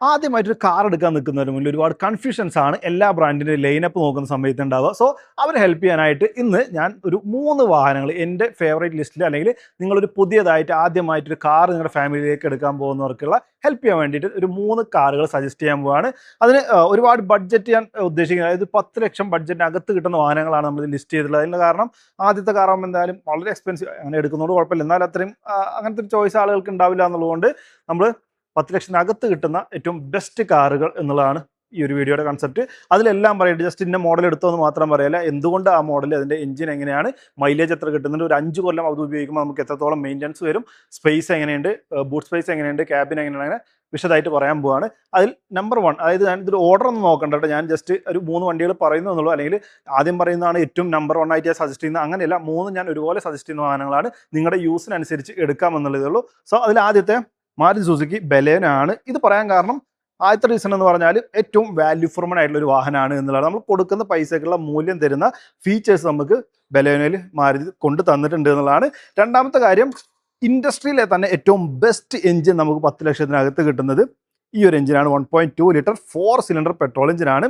ആദ്യമായിട്ടൊരു കാർ എടുക്കാൻ നിൽക്കുന്നതിന് മുന്നിൽ ഒരുപാട് കൺഫ്യൂഷൻസ് ആണ് എല്ലാ ബ്രാൻഡിൻ്റെ ലൈനപ്പ് നോക്കുന്ന സമയത്ത് ഉണ്ടാവുക. സോ അവരെ ഹെൽപ്പ് ചെയ്യാനായിട്ട് ഇന്ന് ഞാൻ ഒരു 3 വാഹനങ്ങൾ എൻ്റെ ഫേവറേറ്റ് ലിസ്റ്റിൽ, അല്ലെങ്കിൽ നിങ്ങളൊരു പുതിയതായിട്ട് ആദ്യമായിട്ടൊരു കാർ നിങ്ങളുടെ ഫാമിലിയിലേക്ക് എടുക്കാൻ പോകുന്നവർക്കുള്ള ഹെൽപ്പ് ചെയ്യാൻ വേണ്ടിയിട്ട് ഒരു 3 കാറുകൾ സജസ്റ്റ് ചെയ്യാൻ പോവുകയാണ്. അതിന് ഒരുപാട് ബഡ്ജറ്റ് ഞാൻ ഉദ്ദേശിക്കുന്നത്, അതായത് 10 ലക്ഷം ബഡ്ജറ്റിനകത്ത് കിട്ടുന്ന വാഹനങ്ങളാണ് നമ്മൾ ലിസ്റ്റ് ചെയ്തിട്ടുള്ളത്. അതിൻ്റെ കാരണം ആദ്യത്തെ കാറാകുമ്പോൾ എന്തായാലും വളരെ എക്സ്പെൻസീവ്, അങ്ങനെ എടുക്കുന്നതുകൊണ്ട് കുഴപ്പമില്ല, എന്നാൽ അത്രയും അങ്ങനത്തെ ഒരു ചോയ്സ് ആളുകൾക്ക് ഉണ്ടാവില്ല എന്നുള്ളതുകൊണ്ട് നമ്മൾ 10 ലക്ഷത്തിനകത്ത് കിട്ടുന്ന ഏറ്റവും ബെസ്റ്റ് കാറുകൾ എന്നുള്ളതാണ് ഈ ഒരു വീഡിയോയുടെ കൺസെപ്റ്റ്. അതിലെല്ലാം പറയുന്നത് ജസ്റ്റ് ഇന്ന മോഡൽ എടുത്തോന്ന് മാത്രം പറയല്ല, എന്തുകൊണ്ട് ആ മോഡൽ, അതിൻ്റെ എഞ്ചിൻ എങ്ങനെയാണ്, മൈലേജ് എത്ര കിട്ടുന്നുണ്ട്, ഒരു 5 കൊല്ലം അത് ഉപയോഗിക്കുമ്പോൾ നമുക്ക് എത്രത്തോളം മെയിൻ്റനൻസ് വരും, സ്പേസ് എങ്ങനെയുണ്ട്, ബൂട്ട് സ്പേസ് എങ്ങനെയുണ്ട്, ക്യാബിൻ എങ്ങനെയാണ്, അങ്ങനെ വിശദമായിട്ട് പറയാൻ പോവാണ്. അതിൽ നമ്പർ 1, അതായത് ഞാൻ ഇതൊരു ഓർഡർ ഒന്നും നോക്കണ്ട കേട്ടോ, ഞാൻ ജസ്റ്റ് ഒരു 3 വണ്ടികൾ പറയുന്നു എന്നുള്ളൂ, അല്ലെങ്കിൽ ആദ്യം പറയുന്നതാണ് ഏറ്റവും നമ്പർ 1 ആയിട്ട് സജസ്റ്റ് ചെയ്യുന്നത്, അങ്ങനെയല്ല, 3 ഞാൻ ഒരുപോലെ സജസ്റ്റ് ചെയ്യുന്ന വാഹനങ്ങളാണ്, നിങ്ങളുടെ യൂസിനനുസരിച്ച് എടുക്കാമെന്നുള്ളതേ ഉള്ളൂ. സോ അതിൽ ആദ്യത്തെ മാരുതി സുസുക്കി ബലേനോ ആണ്. ഇത് പറയാൻ കാരണം ആദ്യത്തെ റീസൺ എന്ന് പറഞ്ഞാൽ ഏറ്റവും വാല്യൂ ഫോർ മണി ആയിട്ടുള്ള ഒരു വാഹനമാണ് എന്നുള്ളതാണ്. നമ്മൾ കൊടുക്കുന്ന പൈസക്കുള്ള മൂല്യം തരുന്ന ഫീച്ചേഴ്സ് നമുക്ക് ബലേനോയിൽ മാരുതി കൊണ്ട് തന്നിട്ടുണ്ട് എന്നുള്ളതാണ്. രണ്ടാമത്തെ കാര്യം, ഇൻഡസ്ട്രിയിലെ തന്നെ ഏറ്റവും ബെസ്റ്റ് എഞ്ചിൻ നമുക്ക് 10 ലക്ഷത്തിനകത്ത് കിട്ടുന്നത് ഈ ഒരു എഞ്ചിനാണ്. 1.2 ലിറ്റർ 4 സിലിണ്ടർ പെട്രോൾ എഞ്ചിനാണ്.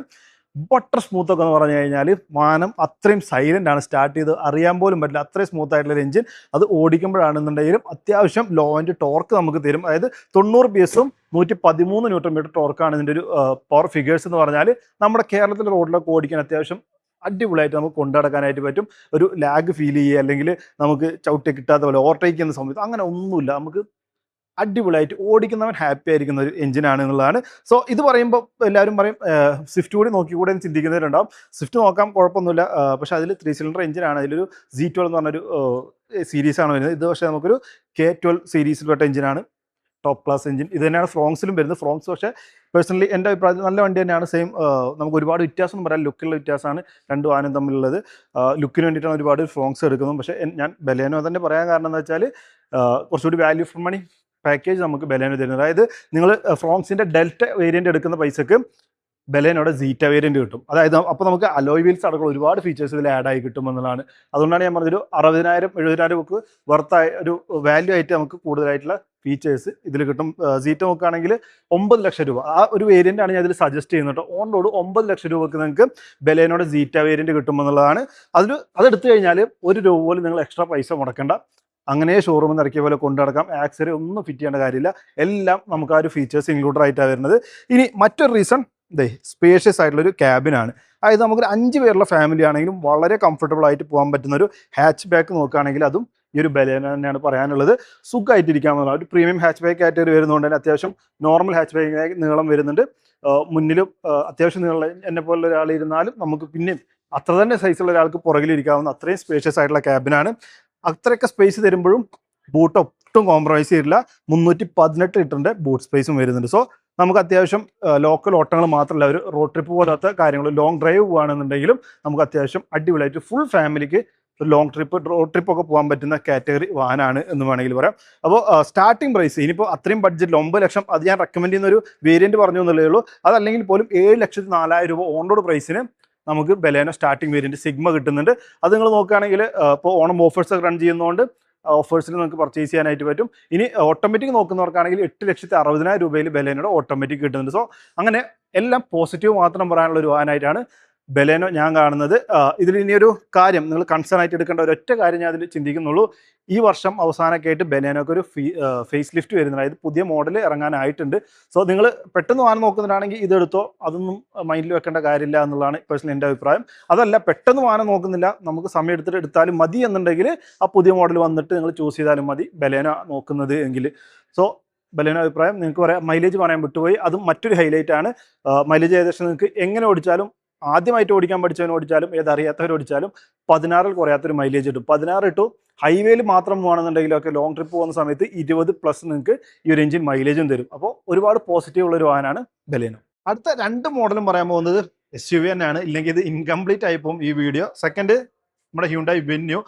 ബട്ടർ സ്മൂത്ത് ഒക്കെ എന്ന് പറഞ്ഞു കഴിഞ്ഞാൽ വാഹനം അത്രയും സൈലൻ്റ് ആണ്, സ്റ്റാർട്ട് ചെയ്ത് അറിയാൻ പോലും പറ്റില്ല, അത്രയും സ്മൂത്ത് ആയിട്ടുള്ള എഞ്ചിൻ. അത് ഓടിക്കുമ്പോഴാണെന്നുണ്ടെങ്കിലും അത്യാവശ്യം ലോ ആൻഡ് ടോർക്ക് നമുക്ക് തരും. അതായത് 90 PS 113 ന്യൂട്ടൺ മീറ്റർ ടോർക്കാണ് ഇതിൻ്റെ ഒരു പവർ ഫിഗേഴ്സ് എന്ന് പറഞ്ഞാൽ. നമ്മുടെ കേരളത്തിലെ റോഡിലൊക്കെ ഓടിക്കാൻ അത്യാവശ്യം അടിപൊളിയായിട്ട് നമുക്ക് കൊണ്ടുനടക്കാനായിട്ട് പറ്റും. ഒരു ലാഗ് ഫീൽ ചെയ്യുക, അല്ലെങ്കിൽ നമുക്ക് ചവിട്ടി കിട്ടാത്ത പോലെ ഓവർടേക്ക് ചെയ്യുന്ന സമയത്ത് അങ്ങനെ ഒന്നുമില്ല, നമുക്ക് അടിപൊളിയായിട്ട് ഓടിക്കുന്നവൻ ഹാപ്പി ആയിരിക്കുന്ന ഒരു എഞ്ചിനാണ് എന്നുള്ളതാണ്. സോ ഇത് പറയുമ്പോൾ എല്ലാവരും പറയും സ്വിഫ്റ്റ് കൂടി നോക്കിക്കൂടെ എന്ന് ചിന്തിക്കുന്നവരുണ്ടാവും. സ്വിഫ്റ്റ് നോക്കാം, കുഴപ്പമൊന്നുമില്ല, പക്ഷേ അതിൽ 3 സിലിണ്ടർ എഞ്ചിനാണ്. അതിലൊരു Z12 എന്ന് പറഞ്ഞൊരു സീരീസാണ് വരുന്നത്. ഇത് പക്ഷേ നമുക്കൊരു K12 സീരീസിൽപ്പെട്ട എഞ്ചിനാണ്, ടോപ്പ് ക്ലാസ് എഞ്ചിൻ. ഇത് തന്നെയാണ് ഫ്രോങ്സിലും വരുന്നത്. ഫ്രോങ്സ് പക്ഷേ പേഴ്സണലി എൻ്റെ അഭിപ്രായത്തിൽ നല്ല വണ്ടി തന്നെയാണ്. സെയിം, നമുക്ക് ഒരുപാട് വ്യത്യാസം പറയാം, ലുക്കിലുള്ള വ്യത്യാസമാണ് രണ്ട് വാഹനം തമ്മിലുള്ളത്. ലുക്കിന് വേണ്ടിയിട്ടാണ് ഒരുപാട് ഫ്രോങ്സ് എടുക്കുന്നത്. പക്ഷേ ഞാൻ ബലേനോ തന്നെ പറയാൻ കാരണം എന്താ വെച്ചാൽ കുറച്ചുകൂടി വാല്യൂ ഫോർ മണി പാക്കേജ് നമുക്ക് ബലേനോ തരുന്നത്. അതായത് നിങ്ങൾ ഫ്രോങ്സിൻ്റെ ഡെൽറ്റ വേരിയൻ്റ് എടുക്കുന്ന പൈസക്ക് ബലേനോയുടെ സീറ്റ വേരിയൻ്റ് കിട്ടും. അതായത് അപ്പോൾ നമുക്ക് അലോയ് വീൽസ് അടക്കം ഒരുപാട് ഫീച്ചേഴ്സ് ഇതിൽ ആഡ് ആയി കിട്ടുമെന്നുള്ളതാണ്. അതുകൊണ്ടാണ് ഞാൻ പറഞ്ഞൊരു 60,000-70,000 ഒക്കെ വർത്തായ ഒരു വാല്യൂ ആയിട്ട് നമുക്ക് കൂടുതലായിട്ടുള്ള ഫീച്ചേഴ്സ് ഇതിൽ കിട്ടും. സീറ്റ് നോക്കുകയാണെങ്കിൽ 9 ലക്ഷം രൂപ ആ ഒരു വേരിയൻ്റ് ആണ് ഞാൻ ഇതിൽ സജസ്റ്റ് ചെയ്യുന്നത്. ഓൺ റോഡ് 9 ലക്ഷം രൂപക്ക് നിങ്ങൾക്ക് ബലേനോയുടെ സീറ്റ വേരിയൻ്റ് കിട്ടുമെന്നുള്ളതാണ്. അതെടുത്തു കഴിഞ്ഞാൽ 1 രൂപ പോലും നിങ്ങൾ എക്സ്ട്രാ പൈസ മുടക്കേണ്ട, അങ്ങനെ ഷോറൂമിൽ നിന്ന് ഇറക്കിയ പോലെ കൊണ്ടു നടക്കാം. ആക്സറി ഒന്നും ഫിറ്റ് ചെയ്യേണ്ട കാര്യമില്ല, എല്ലാം നമുക്ക് ആ ഒരു ഫീച്ചേഴ്സ് ഇൻക്ലൂഡഡ് ആയിട്ടാണ് വരുന്നത്. ഇനി മറ്റൊരു റീസൺ സ്പേഷ്യസ് ആയിട്ടുള്ളൊരു ക്യാബിനാണ്. അതായത് നമുക്കൊരു 5 പേരുള്ള ഫാമിലി ആണെങ്കിലും വളരെ കംഫർട്ടബിൾ ആയിട്ട് പോകാൻ പറ്റുന്ന ഒരു ഹാച്ച് ബാക്ക് നോക്കുകയാണെങ്കിൽ അതും ഈ ഒരു ബലേനോ തന്നെയാണ് പറയാനുള്ളത്. സുഖമായിട്ടിരിക്കാമെന്നുള്ള ഒരു പ്രീമിയം ഹാച്ച് ബാക്ക് കാറ്റഗറി വരുന്നതുകൊണ്ട് തന്നെ അത്യാവശ്യം നോർമൽ ഹാച്ച് ബാക്കിനായി നീളം വരുന്നുണ്ട്. മുന്നിലും അത്യാവശ്യം നീളം, എന്നെ പോലുള്ള ഒരാൾ ഇരുന്നാലും നമുക്ക് പിന്നെയും അത്ര തന്നെ സൈസുള്ള ഒരാൾക്ക് പുറകിലിരിക്കാവുന്ന അത്രയും സ്പേഷ്യസ് ആയിട്ടുള്ള ക്യാബിനാണ്. അത്രയൊക്കെ സ്പേസ് തരുമ്പോഴും ബൂട്ട് ഒട്ടും കോംപ്രമൈസ് ചെയ്തില്ല. 318 ലിറ്ററിൻ്റെ ബൂട്ട് സ്പേസും വരുന്നുണ്ട്. സോ നമുക്ക് അത്യാവശ്യം ലോക്കൽ ഓട്ടങ്ങൾ മാത്രമല്ല, ഒരു റോഡ് ട്രിപ്പ് പോലാത്ത കാര്യങ്ങൾ, ലോങ് ഡ്രൈവ് പോകുകയാണെന്നുണ്ടെങ്കിലും നമുക്ക് അത്യാവശ്യം അടിപൊളിയായിട്ട് ഫുൾ ഫാമിലിക്ക് ഒരു ലോങ് ട്രിപ്പ്, റോഡ് ട്രിപ്പൊക്കെ പോകാൻ പറ്റുന്ന കാറ്റഗറി വാഹനമാണ് എന്ന് വേണമെങ്കിൽ പറയാം. അപ്പോൾ സ്റ്റാർട്ടിംഗ് പ്രൈസ് ഇനിയിപ്പോൾ അത്രയും ബഡ്ജറ്റിൽ 9 ലക്ഷം, അത് ഞാൻ റെക്കമെൻഡ് ചെയ്യുന്ന ഒരു വേരിയൻറ്റ് പറഞ്ഞു എന്നുള്ളതേ ഉള്ളൂ. അതല്ലെങ്കിൽ പോലും 7,04,000 രൂപ ഓൺ റോഡ് പ്രൈസിന് നമുക്ക് ബലേനോ സ്റ്റാർട്ടിംഗ് വേരിയൻറ്റ് സിഗ്മ കിട്ടുന്നുണ്ട്. അത് നിങ്ങൾ നോക്കുകയാണെങ്കിൽ ഇപ്പോൾ ഓണം ഓഫേഴ്സ് ഒക്കെ റൺ ചെയ്യുന്നതുകൊണ്ട് ഓഫേഴ്സിൽ നിങ്ങൾക്ക് പർച്ചേസ് ചെയ്യാനായിട്ട് പറ്റും. ഇനി ഓട്ടോമാറ്റിക് നോക്കുന്നവർക്കാണെങ്കിൽ 8,60,000 രൂപയിൽ ബലേനോയുടെ ഓട്ടോമാറ്റിക് കിട്ടുന്നുണ്ട്. സോ അങ്ങനെ എല്ലാം പോസിറ്റീവ് മാത്രം പറയാനുള്ള ഒരു വാഹനമായിട്ടാണ് ബലേനോ ഞാൻ കാണുന്നത്. ഇതിൽ ഇനിയൊരു കാര്യം നിങ്ങൾ കൺസേൺ ആയിട്ട് എടുക്കേണ്ട ഒരൊറ്റ കാര്യം ഞാൻ അതിൽ ചിന്തിക്കുന്നുള്ളൂ. ഈ വർഷം അവസാനമൊക്കെ ആയിട്ട് ബലേനോക്ക് ഒരു ഫേസ് ലിഫ്റ്റ് വരുന്നുണ്ട്, അതായത് പുതിയ മോഡൽ ഇറങ്ങാനായിട്ടുണ്ട്. സോ നിങ്ങൾ പെട്ടെന്ന് വാഹനം നോക്കുന്നുണ്ടാണെങ്കിൽ ഇതെടുത്തോ, അതൊന്നും മൈൻഡിൽ വെക്കേണ്ട കാര്യമില്ല എന്നുള്ളതാണ് പേഴ്സണലി എൻ്റെ അഭിപ്രായം. അതല്ല, പെട്ടെന്ന് വാഹനം നോക്കുന്നില്ല, നമുക്ക് സമയം എടുത്തിട്ട് എടുത്താലും മതി എന്നുണ്ടെങ്കിൽ ആ പുതിയ മോഡൽ വന്നിട്ട് നിങ്ങൾ ചൂസ് ചെയ്താലും മതി ബലേനോ നോക്കുന്നത് എങ്കിൽ. സോ ബലേനോ അഭിപ്രായം നിങ്ങൾക്ക് പറയാം. മൈലേജ് പറയാൻ വിട്ടുപോയി, അതും മറ്റൊരു ഹൈലൈറ്റ് ആണ്. മൈലേജ് ഏകദേശം നിങ്ങൾക്ക് എങ്ങനെ ഓടിച്ചാലും, ആദ്യമായിട്ട് ഓടിക്കാൻ പഠിച്ചവൻ ഓടിച്ചാലും ഏതറിയാത്തവർ ഓടിച്ചാലും 16 കുറയാത്തൊരു മൈലേജ് കിട്ടും. 16 ഇട്ടു ഹൈവേയിൽ മാത്രം പോകണമെന്നുണ്ടെങ്കിലൊക്കെ ലോങ് ട്രിപ്പ് പോകുന്ന സമയത്ത് 20+ നിങ്ങൾക്ക് ഈ ഒരു എഞ്ചിൻ മൈലേജും തരും. അപ്പോൾ ഒരുപാട് പോസിറ്റീവ് ഉള്ളൊരു വാഹനമാണ് ബലേനോ. അടുത്ത 2 മോഡലും പറയാൻ പോകുന്നത് SUV തന്നെയാണ്, ഇല്ലെങ്കിൽ ഇത് ഇൻകംപ്ലീറ്റ് ആയി പോകും ഈ വീഡിയോ. സെക്കൻഡ് നമ്മുടെ ഹ്യുണ്ടായി വെന്യൂ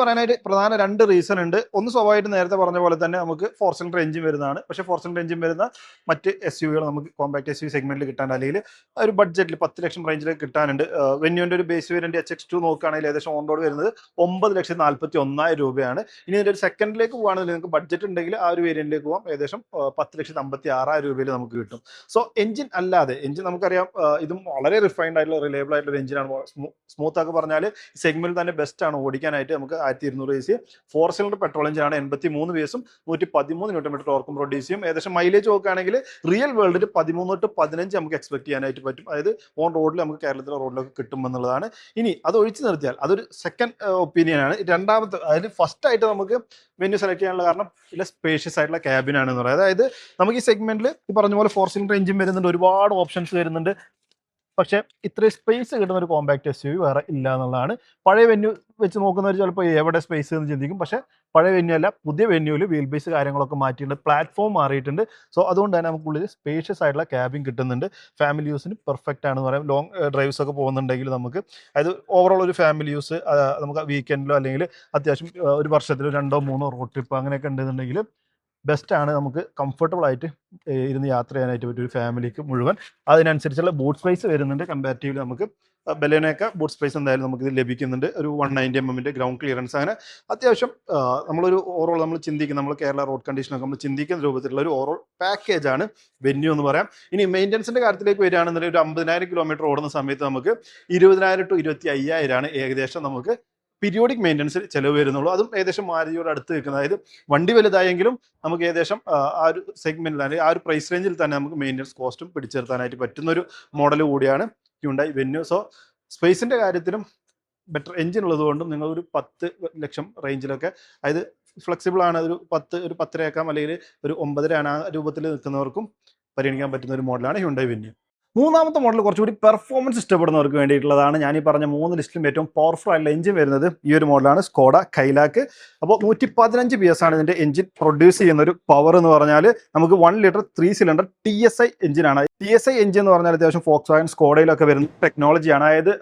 പറയാനായിട്ട് പ്രധാന 2 റീസൺ ഉണ്ട്. ഒന്ന് സ്വാഭാവികമായിട്ട് നേരത്തെ പറഞ്ഞ പോലെ തന്നെ നമുക്ക് 4 സിലിണ്ടർ എഞ്ചിൻ വരുന്നതാണ്. പക്ഷേ 4 സിലിണ്ടർ എഞ്ചിൻ വരുന്ന മറ്റ് SUV നമുക്ക് കോമ്പാക്ട് SUV സെഗ്മെന്റിൽ കിട്ടാൻ, അല്ലെങ്കിൽ ഒരു ബഡ്ജറ്റിൽ 10 ലക്ഷം റേഞ്ചിലേക്ക് കിട്ടാനുണ്ട്. വെന്യൂവിന്റെ ഒരു ബേസ് വേരിയന്റ് HX2 നോക്കുകയാണെങ്കിൽ ഏകദേശം ഓൺ റോഡ് വരുന്നത് 9,41,000 രൂപയാണ്. ഇനി ഇതിന്റെ ഒരു സെക്കൻഡിലേക്ക് പോകുകയാണെങ്കിൽ നിങ്ങൾക്ക് ബഡ്ജറ്റ് ഉണ്ടെങ്കിൽ ആ ഒരു വേരിയന്റിലേക്ക് പോകാം, ഏകദേശം 10,56,000 രൂപയിൽ നമുക്ക് കിട്ടും. സോ എഞ്ചിൻ അല്ലാതെ, എഞ്ചിൻ നമുക്കറിയാം ഇതും വളരെ റിഫൈൻഡ് ആയിട്ടുള്ള റിലയബിൾ ആയിട്ടുള്ള എഞ്ചിനാണ്. സ്മൂത്ത് ആക്കി പറഞ്ഞാൽ സെഗ്മെന്റ് തന്നെ ബെസ്റ്റ് ആണ് ഓടിക്കാനായിട്ട്. നമുക്ക് 1200 AC 4 സിലിണ്ടർ പെട്രോൾ എഞ്ചിനാണ്, 83 PS 113 Nm ടോർക്കും പ്രൊഡ്യൂസ് ചെയ്യും. ഏകദേശം മൈലേജ് നോക്കുകയാണെങ്കിൽ റിയൽ വേൾഡിൽ 13 to 15 നമുക്ക് എക്സ്പെക്ട് ചെയ്യാനായിട്ട് പറ്റും. അതായത് ഓൺ റോഡിൽ നമുക്ക് കേരളത്തിലെ റോഡിലൊക്കെ കിട്ടുമെന്നുള്ളതാണ്. ഇനി അത് ഒഴിച്ചു നിർത്തിയാൽ അതൊരു സെക്കൻഡ് ഒപ്പീനിയൻ ആണ്. രണ്ടാമത്തെ, അതായത് ഫസ്റ്റ് ആയിട്ട് നമുക്ക് വെന്യൂ സെലക്ട് ചെയ്യാനുള്ള കാരണം ഇതിലെ സ്പേഷ്യസ് ആയിട്ടുള്ള ക്യാബിൻ ആണെന്ന് പറയുന്നത്. അതായത് നമുക്ക് ഈ സെഗ്മെന്റിൽ ഈ പറഞ്ഞ പോലെ 4 സിലിണ്ടർ എഞ്ചിൻ വരുന്നുണ്ട്, ഒരുപാട് ഓപ്ഷൻസ് വരുന്നുണ്ട്. പക്ഷേ ഇത്രയും സ്പേസ് കിട്ടുന്ന ഒരു കോമ്പാക്ട് SUV വേറെ ഇല്ല എന്നുള്ളതാണ്. പഴയ വെന്യൂ വെച്ച് നോക്കുന്നവർ ചിലപ്പോൾ എവിടെ സ്പേസ് എന്ന് ചിന്തിക്കും. പക്ഷേ പഴയ വെന്യൂ അല്ല, പുതിയ വെന്യൂവിൽ വീൽ ബേസ് കാര്യങ്ങളൊക്കെ മാറ്റിയിട്ടുണ്ട്, പ്ലാറ്റ്ഫോം മാറിയിട്ടുണ്ട്. സോ അതുകൊണ്ട് തന്നെ നമുക്കുള്ളിൽ സ്പേഷ്യസ് ആയിട്ടുള്ള ക്യാബിൻ കിട്ടുന്നുണ്ട്. ഫാമിലി യൂസിന് പെർഫെക്റ്റ് ആണെന്ന് പറയാം. ലോങ് ഡ്രൈവ്സ് ഒക്കെ പോകുന്നുണ്ടെങ്കിൽ നമുക്ക്, അതായത് ഓവറോൾ ഒരു ഫാമിലി യൂസ്, നമുക്ക് വീക്കെൻഡിലോ അല്ലെങ്കിൽ അത്യാവശ്യം ഒരു വർഷത്തിൽ 2-3 റോഡ് ട്രിപ്പ് അങ്ങനെയൊക്കെ ഉണ്ടെന്നുണ്ടെങ്കിൽ ബെസ്റ്റ് ആണ്. നമുക്ക് കംഫർട്ടബിൾ ആയിട്ട് ഇരുന്ന് യാത്ര ചെയ്യാനായിട്ട് പറ്റും ഒരു ഫാമിലിക്ക് മുഴുവൻ. അതിനനുസരിച്ചുള്ള ബൂട്ട് സ്പേസ് വരുന്നുണ്ട്. കമ്പാരിറ്റീവ്ലി നമുക്ക് ബലേനൊക്കെ ബൂട്ട് സ്പേസ് എന്തായാലും നമുക്ക് ഇത് ലഭിക്കുന്നുണ്ട്. ഒരു 190 mm ഗ്രൗണ്ട് ക്ലിയറൻസ്. അങ്ങനെ അത്യാവശ്യം നമ്മളൊരു ഓവറോൾ നമ്മൾ ചിന്തിക്കുന്ന, നമ്മൾ കേരള റോഡ് കണ്ടീഷനൊക്കെ നമ്മൾ ചിന്തിക്കുന്ന രൂപത്തിലുള്ള ഒരു ഓവറോൾ പാക്കേജ് ആണ് വെന്യൂ എന്ന് പറയാം. ഇനി മെയിൻ്റനൻസിൻ്റെ കാര്യത്തിലേക്ക് വരികയാണെന്നുണ്ടെങ്കിൽ ഒരു 50,000 കിലോമീറ്റർ ഓടുന്ന സമയത്ത് നമുക്ക് 20,000 to 25,000 ഏകദേശം നമുക്ക് പീരിയോഡിക് മെയിൻ്റനൻസിൽ ചിലവ് വരുന്നുള്ളൂ. അതും ഏകദേശം മാരുതിയോട് അടുത്ത് നിൽക്കുന്നത്. അതായത് വണ്ടി വലുതായെങ്കിലും നമുക്ക് ഏകദേശം ആ ഒരു സെഗ്മെന്റിൽ, അല്ലെങ്കിൽ ആ ഒരു പ്രൈസ് റേഞ്ചിൽ തന്നെ നമുക്ക് മെയിൻ്റനൻസ് കോസ്റ്റും പിടിച്ചെടുത്താനായിട്ട് പറ്റുന്ന ഒരു മോഡൽ കൂടിയാണ് ഹ്യുണ്ടായി വെന്യൂ. സോ സ്പേസിന്റെ കാര്യത്തിലും ബെറ്റർ എഞ്ചിൻ ഉള്ളത് കൊണ്ടും നിങ്ങൾ ഒരു 10 ലക്ഷം റേഞ്ചിലൊക്കെ, അതായത് ഫ്ലെക്സിബിൾ ആണ്, ഒരു 10 ആക്കാം, അല്ലെങ്കിൽ ഒരു 9 ആ രൂപത്തിൽ നിൽക്കുന്നവർക്കും പരിഗണിക്കാൻ പറ്റുന്ന ഒരു മോഡലാണ് ഹ്യുണ്ടായി വെന്യൂ. മൂന്നാമത്തെ മോഡൽ കുറച്ചുകൂടി പെർഫോമൻസ് ഇഷ്ടപ്പെടുന്നവർക്ക് വേണ്ടിയിട്ടുള്ളതാണ്. ഞാൻ ഈ പറഞ്ഞ 3 ലിസ്റ്റിലും ഏറ്റവും പവർഫുൾ ആയിട്ടുള്ള എഞ്ചിൻ വരുന്നത് ഈ ഒരു മോഡലാണ്, സ്കോഡ കൈലാക്ക്. അപ്പോൾ 115 PS ആണ് ഇതിന്റെ എഞ്ചിൻ പ്രൊഡ്യൂസ് ചെയ്യുന്ന ഒരു പവർ എന്ന് പറഞ്ഞാൽ. നമുക്ക് 1 ലിറ്റർ 3 സിലിണ്ടർ TSI എഞ്ചിനാണ്. TSI എഞ്ചിൻ എന്ന് പറഞ്ഞാൽ അത്യാവശ്യം ഫോക്സ്വാഗൺ സ്കോഡയിലൊക്കെ വരുന്ന ടെക്നോളജിയാണ്. അതായത്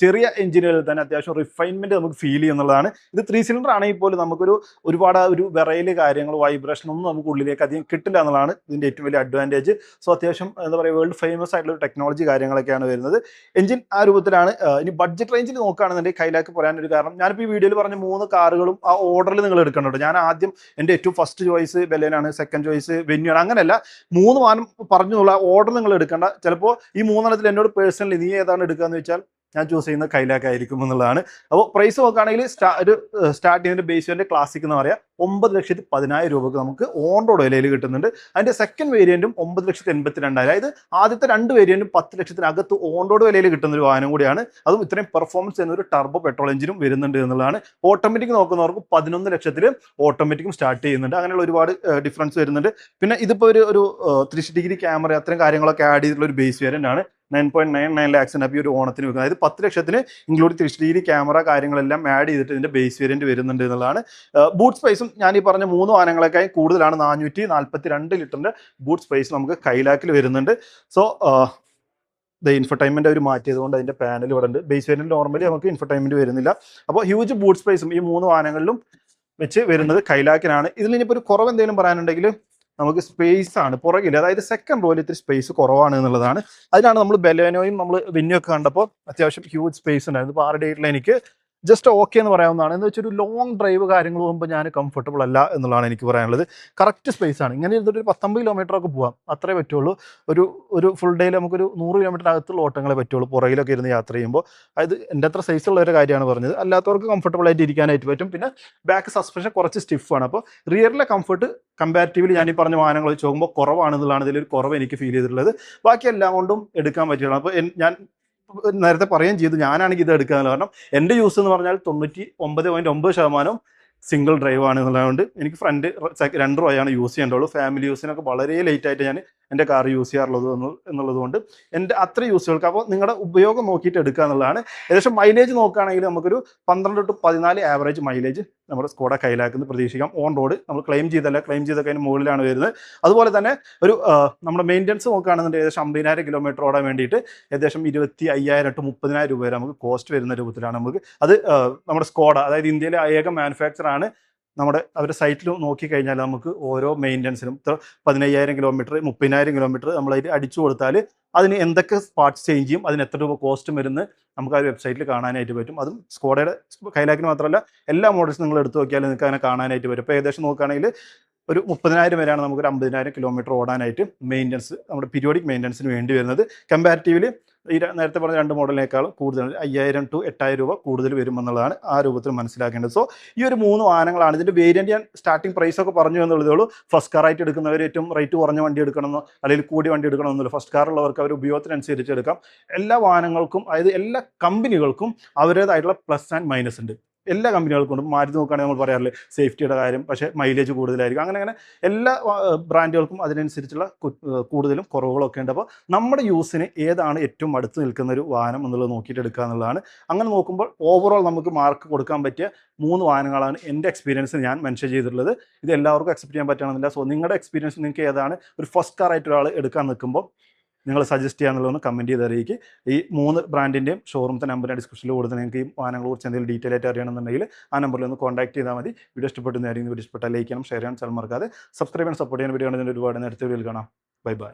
ചെറിയ എഞ്ചിനുകളിൽ തന്നെ അത്യാവശ്യം റിഫൈൻമെന്റ് നമുക്ക് ഫീൽ ചെയ്യുന്നതാണ്. ഇത് 3 സിലിണ്ടർ ആണെങ്കിൽ പോലും നമുക്കൊരു ഒരുപാട് ഒരു വിറയല് കാര്യങ്ങൾ, വൈബ്രേഷൻ ഒന്നും നമുക്ക് ഉള്ളിലേക്ക് അധികം കിട്ടില്ല എന്നുള്ളതാണ് ഇതിന്റെ ഏറ്റവും വലിയ അഡ്വാൻറ്റേജ്. സോ അത്യാവശ്യം എന്താ പറയുക, വേൾഡ് ഫേമസ് ആയിട്ടുള്ള ടെക്നോളജി കാര്യങ്ങളൊക്കെയാണ് വരുന്നത്. എഞ്ചിൻ ആ രൂപത്തിലാണ്. ഇനി ബഡ്ജറ്റ് റേഞ്ചിൽ നോക്കുകയാണെന്നുണ്ടെങ്കിൽ കൈലാക്ക് പറയാനൊരു കാരണം, ഞാനിപ്പോൾ ഈ വീഡിയോയിൽ പറഞ്ഞ 3 കാറുകളും ആ ഓർഡറിൽ നിങ്ങൾ എടുക്കണുണ്ട്. ഞാൻ ആദ്യം എൻ്റെ ഏറ്റവും ഫസ്റ്റ് ചോയ്സ് ബലേനാണ്, സെക്കൻഡ് ചോയ്സ് വെന്യൂ ആണ്. അങ്ങനെയല്ല, 3 വാഹനം പറഞ്ഞുള്ള ഓർഡർ നിങ്ങൾ എടുക്കേണ്ട. ചിലപ്പോൾ ഈ 3 എന്നോട് പേഴ്സണലി നീ ഏതാണ് എടുക്കുക എന്ന് വെച്ചാൽ ഞാൻ ചൂസ് ചെയ്യുന്ന കൈലാക്ക് ആയിരിക്കും എന്നുള്ളതാണ്. അപ്പോൾ പ്രൈസ് നോക്കുകയാണെങ്കിൽ സ്റ്റാർട്ട് ചെയ്യുന്ന ബേസ് വേരിയന്റ് ക്ലാസിക് എന്ന് പറയാം 9,10,000 രൂപക്ക് നമുക്ക് ഓൺ റോഡ് വിലയിൽ കിട്ടുന്നുണ്ട്. അതിന്റെ സെക്കൻഡ് വേരിയന്റും 9,82,000. അതായത് ആദ്യത്തെ 2 വേരിയന്റും 10 ലക്ഷത്തിനകത്ത് ഓൺ റോഡ് വിലയിൽ കിട്ടുന്ന ഒരു വാഹനം കൂടിയാണ്. അതും ഇത്രയും പെർഫോമൻസ് ചെയ്യുന്ന ഒരു ടർബോ പെട്രോൾ എഞ്ചിനും വരുന്നുണ്ട് എന്നുള്ളതാണ്. ഓട്ടോമാറ്റിക് നോക്കുന്നവർക്ക് 11 ലക്ഷത്തിൽ ഓട്ടോമാറ്റിക്കും സ്റ്റാർട്ട് ചെയ്യുന്നുണ്ട്. അങ്ങനെയുള്ള ഒരുപാട് ഡിഫറൻസ് വരുന്നുണ്ട്. പിന്നെ ഇതിപ്പോൾ ഒരു 360 ക്യാമറ അത്രയും കാര്യങ്ങളൊക്കെ ആഡ് ചെയ്തിട്ടുള്ള ഒരു ബേസ് വേരിയന്റ് ആണ്. 9.99 lakhs ഈ ഒരു ഓണത്തിന് വെക്കുന്നത്. അതായത് 10 ലക്ഷത്തിന് ഇൻക്ലൂഡ് 360 ക്യാമറ കാര്യങ്ങളെല്ലാം ആഡ് ചെയ്തിട്ട് ഇതിന്റെ ബേസ് വേരിയന്റ് വരുന്നുണ്ട് എന്നുള്ളതാണ്. ബൂട്ട് സ്പേസും ഞാൻ ഈ പറഞ്ഞ 3 വാഹനങ്ങളെക്കായി കൂടുതലാണ്. 442 ലിറ്ററിന്റെ ബൂട്ട് സ്പേസ് നമുക്ക് കൈലാക്കിൽ വരുന്നുണ്ട്. സോ ഇൻഫർടൈൻമെന്റ് അവർ മാറ്റിയതുകൊണ്ട് അതിന്റെ പാനൽ ഇവിടെ ഉണ്ട്. ബേസ് വേരിയന്റ് നോർമലി നമുക്ക് ഇൻഫർടൈൻമെന്റ് വരുന്നില്ല. അപ്പോൾ ഹ്യൂജ് ബൂട്ട് സ്പേസും ഈ 3 വാഹനങ്ങളിലും വെച്ച് വരുന്നത് കൈലാക്കിനാണ്. ഇതിൽ ഇനിയിപ്പോൾ ഒരു കുറവ് എന്തെങ്കിലും പറയാനുണ്ടെങ്കിൽ നമുക്ക് സ്പേസ് ആണ് പുറകിൽ. അതായത് സെക്കൻഡ് റോയിൽ ഇത്തിരി സ്പേസ് കുറവാണ് എന്നുള്ളതാണ്. അതിനാണ് നമ്മൾ ബലേനോയും നമ്മൾ വെന്യൂ ഒക്കെ കണ്ടപ്പോൾ അത്യാവശ്യം ഹ്യൂജ് സ്പേസ് ഉണ്ടായിരുന്നു. ഇപ്പോൾ 6 ഡേറ്റിൽ എനിക്ക് ജസ്റ്റ് ഓക്കെ എന്ന് പറയാവുന്നതാണ്. എന്ന് വെച്ചാൽ ഒരു ലോങ് ഡ്രൈവ് കാര്യങ്ങൾ പോകുമ്പോൾ ഞാൻ കംഫർട്ടബിൾ അല്ല എന്നുള്ളതാണ് എനിക്ക് പറയാനുള്ളത്. കറക്റ്റ് സ്പേസ് ആണ്. ഇങ്ങനെ ഇരുന്നിട്ട് ഒരു 19 കിലോമീറ്റർ ഒക്കെ പോകാം, അത്രേ പറ്റുള്ളൂ. ഒരു ഫുൾ ഡേയിൽ നമുക്കൊരു 100 കിലോമീറ്റർ അകത്തുള്ള ഓട്ടങ്ങളെ പറ്റുള്ളൂ പുറകിലൊക്കെ ഇരുന്ന് യാത്ര ചെയ്യുമ്പോൾ. അത് എൻ്റെ അത്ര സൈസ് ഉള്ള ഒരു കാര്യമാണ് പറഞ്ഞത്. അല്ലാത്തവർക്ക് കംഫർട്ടബിൾ ആയിട്ട് ഇരിക്കാനായിട്ട് പറ്റും. പിന്നെ ബാക്ക് സസ്പെൻഷൻ കുറച്ച് സ്റ്റിഫാണ്. അപ്പോൾ റിയറിലെ കംഫർട്ട് കമ്പാരിറ്റീവ്ലി ഞാൻ ഈ പറഞ്ഞ വാഹനങ്ങൾ വെച്ച് നോക്കുമ്പോൾ കുറവാണെന്നുള്ളതാണ് ഇതിലൊരു കുറവ് എനിക്ക് ഫീൽ ചെയ്തിട്ടുള്ളത്. ബാക്കി എല്ലാം കൊണ്ടും എടുക്കാൻ പറ്റുകയാണ്. അപ്പോൾ ഞാൻ നേരത്തെ പറയുകയും ചെയ്തു ഞാനാണെങ്കിൽ ഇത് എടുക്കുക. കാരണം എൻ്റെ യൂസ് എന്ന് പറഞ്ഞാൽ 99.9% സിംഗിൾ ഡ്രൈവ് ആണ് എന്നുള്ളതുകൊണ്ട് എനിക്ക് ഫ്രണ്ട് 2 റോയാണ് യൂസ് ചെയ്യേണ്ടുള്ളൂ. ഫാമിലി യൂസിനൊക്കെ വളരെ ലേറ്റ് ആയിട്ട് ഞാൻ എൻ്റെ കാർ യൂസ് ചെയ്യാറുള്ളത് എന്നുള്ളത് കൊണ്ട് എൻ്റെ അത്ര യൂസുകൾക്ക്. അപ്പോൾ നിങ്ങളുടെ ഉപയോഗം നോക്കിയിട്ട് എടുക്കുക എന്നുള്ളതാണ്. ഏകദേശം മൈലേജ് നോക്കുകയാണെങ്കിൽ നമുക്കൊരു 12 to 14 ആവറേജ് മൈലേജ് നമ്മുടെ സ്കോഡ കൈലാക്കുന്ന പ്രതീക്ഷിക്കാം. ഓൺ റോഡ് നമ്മൾ ക്ലെയിം ചെയ്തൊക്കെ അതിന് മുകളിലാണ് വരുന്നത്. അതുപോലെ തന്നെ ഒരു നമ്മുടെ മെയിൻ്റനൻസ് നോക്കുകയാണെന്നുണ്ടെങ്കിൽ ഏകദേശം 50,000 കിലോമീറ്റർ ഓടാൻ വേണ്ടിയിട്ട് ഏകദേശം 25,000 to 30,000 രൂപ വരെ നമുക്ക് കോസ്റ്റ് വരുന്ന രൂപത്തിലാണ് നമുക്ക് അത് നമ്മുടെ സ്കോഡ, അതായത് ഇന്ത്യയിലെ ഏക മാനുഫാക്ചറാണ്. അവരുടെ സൈറ്റിൽ നോക്കിക്കഴിഞ്ഞാൽ നമുക്ക് ഓരോ മെയിൻ്റനൻസിനും 15,000 കിലോമീറ്റർ 30,000 കിലോമീറ്റർ നമ്മളതിൽ അടിച്ചു കൊടുത്താൽ അതിന് എന്തൊക്കെ പാർട്സ് ചേഞ്ച് ചെയ്യും, അതിന് എത്ര രൂപ കോസ്റ്റും വരുന്നത് നമുക്ക് ആ വെബ്സൈറ്റിൽ കാണാനായിട്ട് പറ്റും. അതും സ്കോഡയുടെ കൈലാക്കിന് മാത്രമല്ല എല്ലാ മോഡൽസും നിങ്ങൾ എടുത്തു നോക്കിയാൽ നിങ്ങൾക്ക് അങ്ങനെ കാണാനായിട്ട് വരും. ഇപ്പോൾ ഏകദേശം നോക്കുകയാണെങ്കിൽ ഒരു 30,000 വരെയാണ് നമുക്കൊരു 50,000 കിലോമീറ്റർ ഓടാനായിട്ട് മെയിൻ്റനൻസ് നമ്മുടെ പീരിയോഡിക് മെയിൻ്റനൻസിന് വേണ്ടി വരുന്നത്. കമ്പാരിറ്റീവ്ലി ഈ നേരത്തെ പറഞ്ഞ 2 മോഡലിനേക്കാളും കൂടുതൽ 5,000 to 8,000 രൂപ കൂടുതൽ വരുമെന്നുള്ളതാണ് ആ രൂപത്തിൽ മനസ്സിലാക്കേണ്ടത്. സോ ഈ ഒരു 3 വാഹനങ്ങളാണ്. ഇതിൻ്റെ വേരിയൻറ്റ് ഞാൻ സ്റ്റാർട്ടിംഗ് പ്രൈസ് ഒക്കെ പറഞ്ഞു എന്നുള്ളതേ ഉള്ളൂ. ഫസ്റ്റ് കാറായിട്ട് എടുക്കുന്നവർ ഏറ്റവും റേറ്റ് കുറഞ്ഞ വണ്ടി എടുക്കണമെന്നോ അല്ലെങ്കിൽ കൂടിയ വണ്ടി എടുക്കണമെന്നില്ല. ഫസ്റ്റ് കാറുള്ളവർക്ക് അവർ ഉപയോഗത്തിനനുസരിച്ച് എടുക്കാം. എല്ലാ വാഹനങ്ങൾക്കും, അതായത് എല്ലാ കമ്പനികൾക്കും അവരുടേതായിട്ടുള്ള പ്ലസ് ആൻഡ് മൈനസ് ഉണ്ട്. എല്ലാ കമ്പനികൾക്കും ഉണ്ട്. മാറ്റി നോക്കുകയാണെങ്കിൽ നമ്മൾ പറയാറില്ലേ സേഫ്റ്റിയുടെ കാര്യം, പക്ഷേ മൈലേജ് കൂടുതലായിരിക്കും. അങ്ങനെ എല്ലാ ബ്രാൻഡുകൾക്കും അതിനനുസരിച്ചുള്ള കൂടുതലും കുറവുകളും ഒക്കെ ഉണ്ട്. അപ്പോൾ നമ്മുടെ യൂസിന് ഏതാണ് ഏറ്റവും അടുത്ത് നിൽക്കുന്ന ഒരു വാഹനം എന്നുള്ളത് നോക്കിയിട്ട് എടുക്കുക എന്നുള്ളതാണ്. അങ്ങനെ നോക്കുമ്പോൾ ഓവറോൾ നമുക്ക് മാർക്ക് കൊടുക്കാൻ പറ്റിയ 3 വാഹനങ്ങളാണ് എൻ്റെ എക്സ്പീരിയൻസ് ഞാൻ മെൻഷൻ ചെയ്തിട്ടുള്ളത്. ഇത് എല്ലാവർക്കും അക്സെപ്റ്റ് ചെയ്യാൻ പറ്റണമെന്നില്ല. സോ നിങ്ങളുടെ എക്സ്പീരിയൻസ് നിങ്ങൾക്ക് ഏതാണ് ഒരു ഫസ്റ്റ് കാറായിട്ട് ഒരാൾ എടുക്കാൻ നിൽക്കുമ്പോൾ നിങ്ങൾ സജസ്റ്റ് ചെയ്യാന്നുള്ളതൊന്ന് കമൻറ്റ് ചെയ്ത് അറിയിക്കുക. ഈ 3 ബ്രാൻഡിൻ്റെയും ഷോറൂമത്തെ നമ്പറിൻ്റെ ഡിസ്ക്രിപ്ഷനിൽ കൊടുത്ത് നിങ്ങൾക്ക് ഈ വാഹനങ്ങളെ കുറിച്ച് എന്തെങ്കിലും ഡീറ്റെയിൽ ആയിട്ട് അറിയണമെന്നുണ്ടെങ്കിൽ ആ നമ്പറിൽ ഒന്ന് കോൺടാക്ട് ചെയ്താൽ മതി. വീഡിയോ ഇഷ്ടപ്പെടുന്നതായിരിക്കും. വീഡിയോ ഇഷ്ടപ്പെട്ടാൽ ലൈക്ക് ചെയ്യണം, ഷെയർ ചെയ്യണം, ചാനൽ മറക്കാതെ സബ്സ്ക്രൈബ് ചെയ്യാൻ, സപ്പോർട്ട് ചെയ്യാൻ. വീഡിയോ കാണുന്നതിന് ഒരുപാട് നേരത്തെ വീഡിയോയിൽ കാണാം. Bye bye.